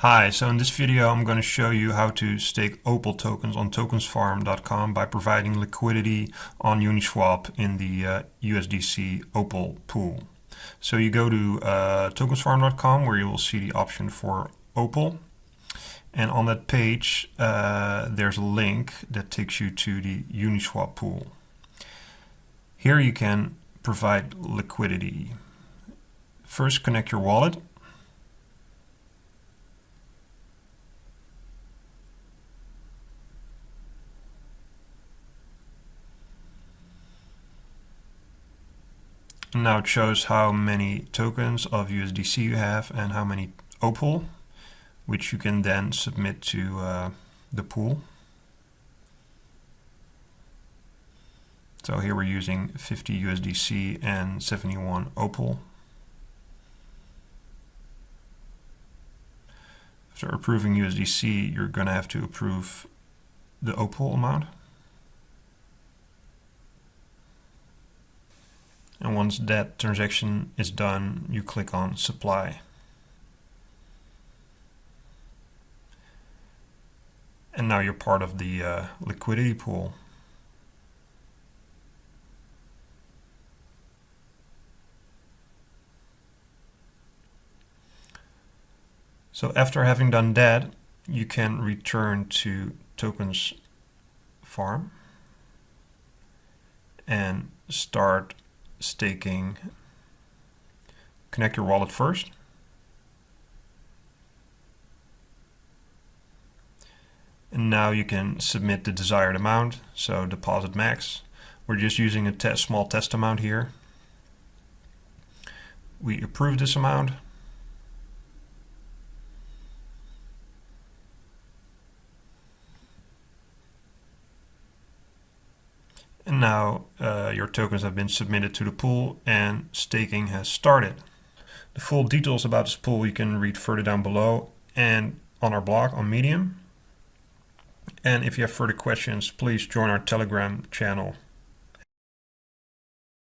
Hi, so in this video I'm going to show you how to stake OPUL tokens on tokensfarm.com by providing liquidity on Uniswap in the USDC OPUL pool. So you go to tokensfarm.com where you will see the option for OPUL, and on that page there's a link that takes you to the Uniswap pool. Here you can provide liquidity. First, connect your wallet. Now it shows how many tokens of USDC you have and how many OPUL, which you can then submit to the pool. So here we're using 50 USDC and 71 OPUL. After approving USDC, you're going to have to approve the OPUL amount. And once that transaction is done, you click on supply. And now you're part of the liquidity pool. So after having done that, you can return to Tokens Farm and start staking. Connect your wallet first. And now you can submit the desired amount, so deposit max. We're just using a small test amount here. We approve this amount. And now your tokens have been submitted to the pool and staking has started. The full details about this pool you can read further down below and on our blog on Medium. And if you have further questions, please join our Telegram channel.